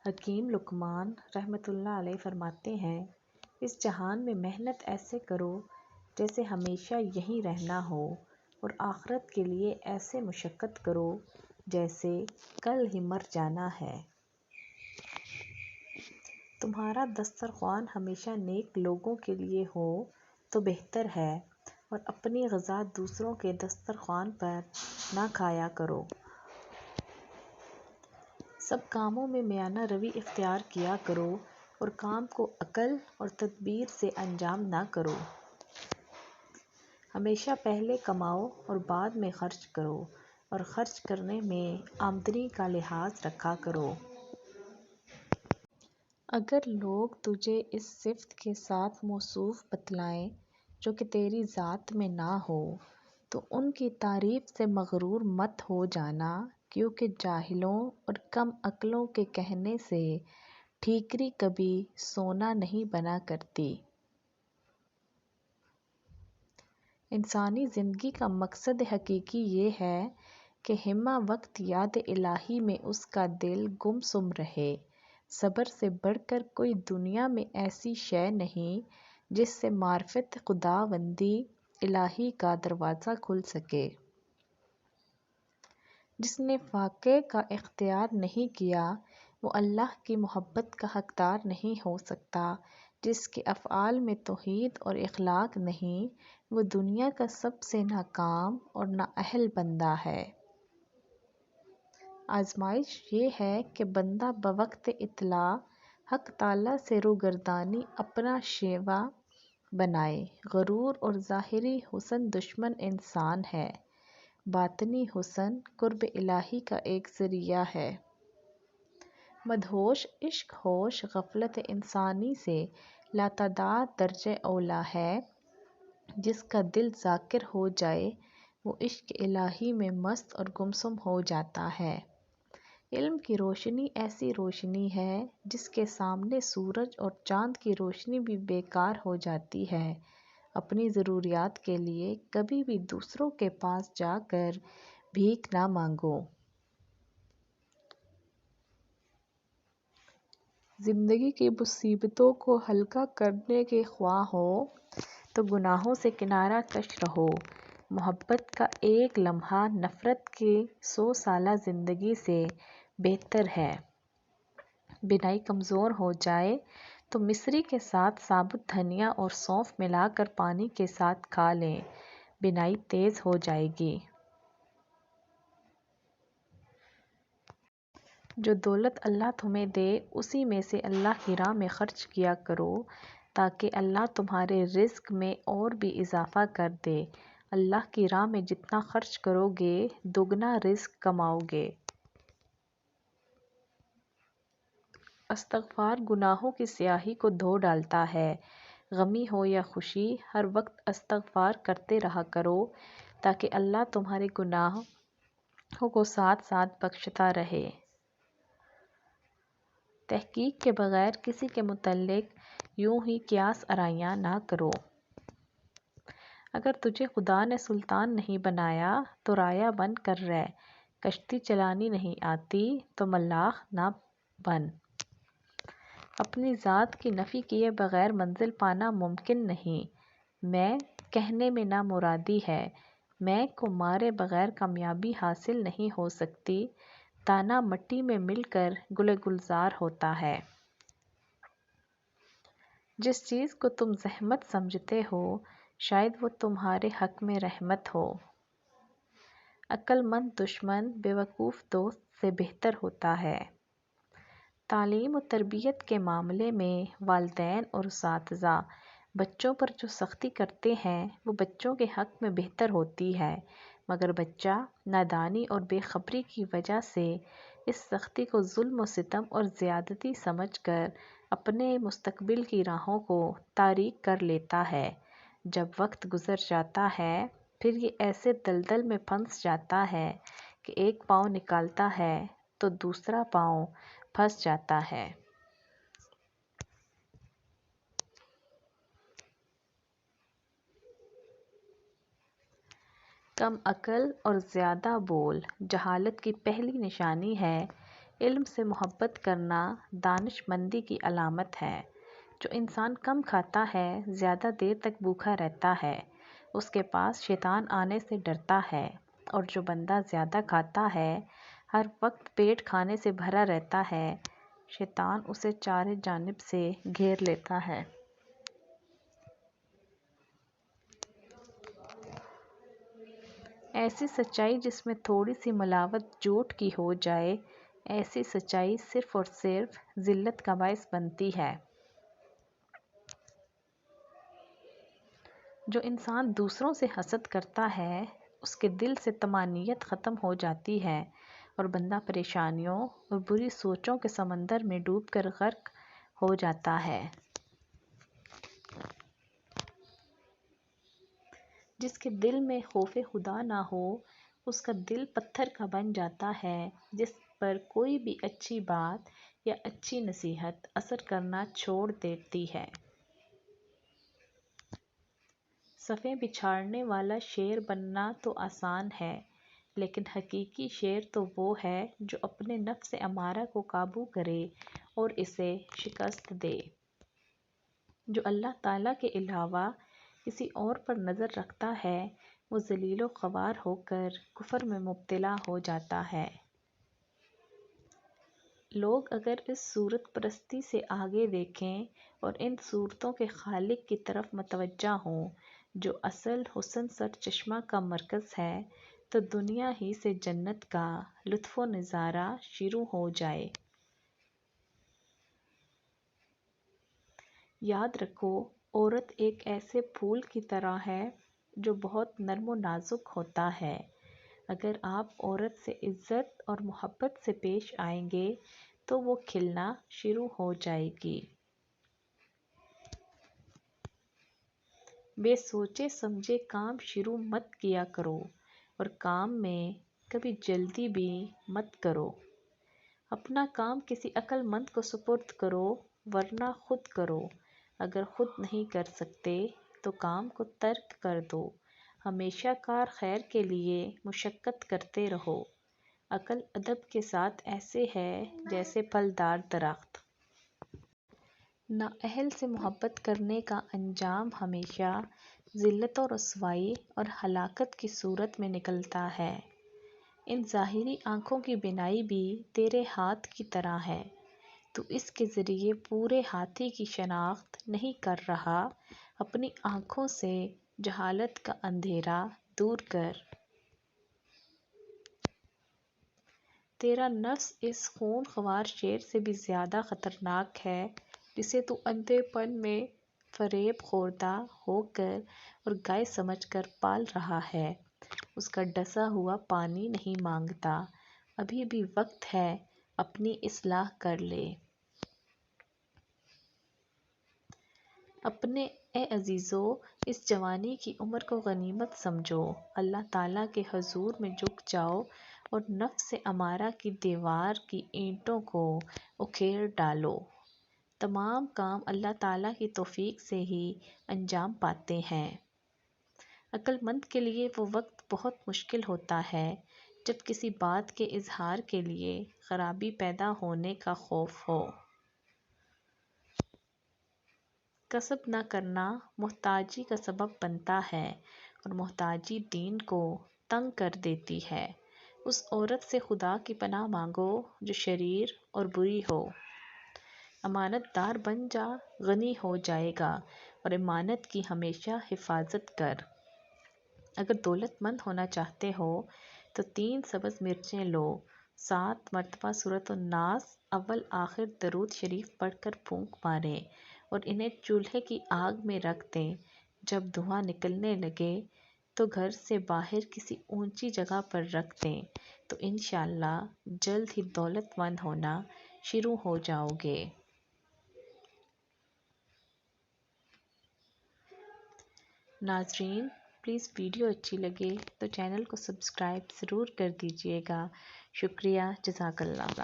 حکیم لقمان رحمۃ اللہ علیہ فرماتے ہیں، اس جہان میں محنت ایسے کرو جیسے ہمیشہ یہیں رہنا ہو، اور آخرت کے لیے ایسے مشقت کرو جیسے کل ہی مر جانا ہے۔ تمہارا دسترخوان ہمیشہ نیک لوگوں کے لیے ہو تو بہتر ہے، اور اپنی غذا دوسروں کے دسترخوان پر نہ کھایا کرو۔ سب کاموں میں میانہ روی اختیار کیا کرو، اور کام کو عقل اور تدبیر سے انجام نہ کرو۔ ہمیشہ پہلے کماؤ اور بعد میں خرچ کرو، اور خرچ کرنے میں آمدنی کا لحاظ رکھا کرو۔ اگر لوگ تجھے اس صفت کے ساتھ موصوف بتلائیں جو کہ تیری ذات میں نہ ہو، تو ان کی تعریف سے مغرور مت ہو جانا، کیونکہ جاہلوں اور کم عقلوں کے کہنے سے ٹھیکری کبھی سونا نہیں بنا کرتی۔ انسانی زندگی کا مقصد حقیقی یہ ہے کہ ہمہ وقت یاد الہی میں اس کا دل گم سم رہے۔ صبر سے بڑھ کر کوئی دنیا میں ایسی شے نہیں جس سے معرفت خداوندی الہی کا دروازہ کھل سکے۔ جس نے واقعے کا اختیار نہیں کیا، وہ اللہ کی محبت کا حقدار نہیں ہو سکتا۔ جس کے افعال میں توحید اور اخلاق نہیں، وہ دنیا کا سب سے ناکام اور نااہل بندہ ہے۔ آزمائش یہ ہے کہ بندہ بوقت اطلاع حق تعالیٰ سے روگردانی اپنا شیوا بنائے۔ غرور اور ظاہری حسن دشمن انسان ہے، باطنی حسن قرب الہی کا ایک ذریعہ ہے۔ مدہوش عشق ہوش غفلت انسانی سے لاتعداد درجہ اولیٰ ہے۔ جس کا دل ذاکر ہو جائے وہ عشق الہی میں مست اور گمسم ہو جاتا ہے۔ علم کی روشنی ایسی روشنی ہے جس کے سامنے سورج اور چاند کی روشنی بھی بیکار ہو جاتی ہے۔ اپنی ضروریات کے لیے کبھی بھی دوسروں کے پاس جا کر بھیک نہ مانگو۔ زندگی کی مصیبتوں کو ہلکا کرنے کے خواہاں ہو تو گناہوں سے کنارہ کش رہو۔ محبت کا ایک لمحہ نفرت کی 100 سالہ زندگی سے بہتر ہے۔ بینائی کمزور ہو جائے تو مصری کے ساتھ ثابت دھنیا اور سونف ملا کر پانی کے ساتھ کھا لیں، بینائی تیز ہو جائے گی۔ جو دولت اللہ تمہیں دے اسی میں سے اللہ کی راہ میں خرچ کیا کرو، تاکہ اللہ تمہارے رزق میں اور بھی اضافہ کر دے۔ اللہ کی راہ میں جتنا خرچ کرو گے دوگنا رزق کماؤ گے۔ استغفار گناہوں کی سیاہی کو دھو ڈالتا ہے۔ غمی ہو یا خوشی ہر وقت استغفار کرتے رہا کرو، تاکہ اللہ تمہارے گناہوں کو ساتھ ساتھ بخشتا رہے۔ تحقیق کے بغیر کسی کے متعلق یوں ہی قیاس آرائیاں نہ کرو۔ اگر تجھے خدا نے سلطان نہیں بنایا تو رایا بن کر رہ، کشتی چلانی نہیں آتی تو ملاح نہ بن۔ اپنی ذات کی نفی کیے بغیر منزل پانا ممکن نہیں۔ میں کہنے میں نہ مرادی ہے، میں کو مارے بغیر کامیابی حاصل نہیں ہو سکتی۔ دانہ مٹی میں مل کر گل گلزار ہوتا ہے۔ جس چیز کو تم زحمت سمجھتے ہو شاید وہ تمہارے حق میں رحمت ہو۔ عقل مند دشمن بے وقوف دوست سے بہتر ہوتا ہے۔ تعلیم و تربیت کے معاملے میں والدین اور اساتذہ بچوں پر جو سختی کرتے ہیں وہ بچوں کے حق میں بہتر ہوتی ہے، مگر بچہ نادانی اور بے خبری کی وجہ سے اس سختی کو ظلم و ستم اور زیادتی سمجھ کر اپنے مستقبل کی راہوں کو تاریک کر لیتا ہے۔ جب وقت گزر جاتا ہے پھر یہ ایسے دلدل میں پھنس جاتا ہے کہ ایک پاؤں نکالتا ہے تو دوسرا پاؤں پھنس جاتا ہے۔ کم عقل اور زیادہ بول جہالت کی پہلی نشانی ہے۔ علم سے محبت کرنا دانش مندی کی علامت ہے۔ جو انسان کم کھاتا ہے زیادہ دیر تک بھوکا رہتا ہے، اس کے پاس شیطان آنے سے ڈرتا ہے، اور جو بندہ زیادہ کھاتا ہے ہر وقت پیٹ کھانے سے بھرا رہتا ہے، شیطان اسے چارے جانب سے گھیر لیتا ہے۔ ایسی سچائی جس میں تھوڑی سی ملاوٹ جھوٹ کی ہو جائے، ایسی سچائی صرف اور صرف ذلت کا باعث بنتی ہے۔ جو انسان دوسروں سے حسد کرتا ہے، اس کے دل سے طمانینت ختم ہو جاتی ہے اور بندہ پریشانیوں اور بری سوچوں کے سمندر میں ڈوب کر غرق ہو جاتا ہے۔ جس کے دل میں خوف خدا نہ ہو، اس کا دل پتھر کا بن جاتا ہے، جس پر کوئی بھی اچھی بات یا اچھی نصیحت اثر کرنا چھوڑ دیتی ہے۔ صفیں بچھاڑنے والا شیر بننا تو آسان ہے، لیکن حقیقی شیر تو وہ ہے جو اپنے نفس امارہ کو قابو کرے اور اسے شکست دے۔ جو اللہ تعالیٰ کے علاوہ کسی اور پر نظر رکھتا ہے، وہ ذلیل و خوار ہو کر کفر میں مبتلا ہو جاتا ہے۔ لوگ اگر اس صورت پرستی سے آگے دیکھیں اور ان صورتوں کے خالق کی طرف متوجہ ہوں جو اصل حسن سرچشمہ کا مرکز ہے، تو دنیا ہی سے جنت کا لطف و نظارہ شروع ہو جائے۔ یاد رکھو، عورت ایک ایسے پھول کی طرح ہے جو بہت نرم و نازک ہوتا ہے۔ اگر آپ عورت سے عزت اور محبت سے پیش آئیں گے تو وہ کھلنا شروع ہو جائے گی۔ بے سوچے سمجھے کام شروع مت کیا کرو، اور کام میں کبھی جلدی بھی مت کرو۔ اپنا کام کسی عقل مند کو سپرد کرو، ورنہ خود کرو۔ اگر خود نہیں کر سکتے تو کام کو ترک کر دو۔ ہمیشہ کار خیر کے لیے مشقت کرتے رہو۔ عقل ادب کے ساتھ ایسے ہے جیسے پھلدار درخت۔ نااہل سے محبت کرنے کا انجام ہمیشہ ذلت و رسوائی اور ہلاکت کی صورت میں نکلتا ہے۔ ان ظاہری آنکھوں کی بینائی بھی تیرے ہاتھ کی طرح ہے، تو اس کے ذریعے پورے ہاتھی کی شناخت نہیں کر رہا۔ اپنی آنکھوں سے جہالت کا اندھیرا دور کر۔ تیرا نفس اس خون خوار شیر سے بھی زیادہ خطرناک ہے جسے تو اندھے پن میں فریب خوردہ ہو کر اور گائے سمجھ کر پال رہا ہے۔ اس کا ڈسا ہوا پانی نہیں مانگتا۔ ابھی بھی وقت ہے، اپنی اصلاح کر لے۔ اپنے اے عزیزو، اس جوانی کی عمر کو غنیمت سمجھو۔ اللہ تعالیٰ کے حضور میں جھک جاؤ اور نفس امارہ کی دیوار کی اینٹوں کو اکھیڑ ڈالو۔ تمام کام اللہ تعالیٰ کی توفیق سے ہی انجام پاتے ہیں۔ عقل مند کے لیے وہ وقت بہت مشکل ہوتا ہے جب کسی بات کے اظہار کے لیے خرابی پیدا ہونے کا خوف ہو۔ کسب نہ کرنا محتاجی کا سبب بنتا ہے، اور محتاجی دین کو تنگ کر دیتی ہے۔ اس عورت سے خدا کی پناہ مانگو جو شریر اور بری ہو۔ امانت دار بن جا، غنی ہو جائے گا، اور امانت کی ہمیشہ حفاظت کر۔ اگر دولت مند ہونا چاہتے ہو تو 3 سبز مرچیں لو، 7 مرتبہ سورۃ الناس اول آخر درود شریف پڑھ کر پھونک ماریں اور انہیں چولہے کی آگ میں رکھ دیں۔ جب دھواں نکلنے لگے تو گھر سے باہر کسی اونچی جگہ پر رکھ دیں، تو انشاءاللہ جلد ہی دولت مند ہونا شروع ہو جاؤ گے۔ ناظرین، پلیز ویڈیو اچھی لگے تو چینل کو سبسکرائب ضرور کر دیجیے گا۔ شکریہ، جزاک اللہ۔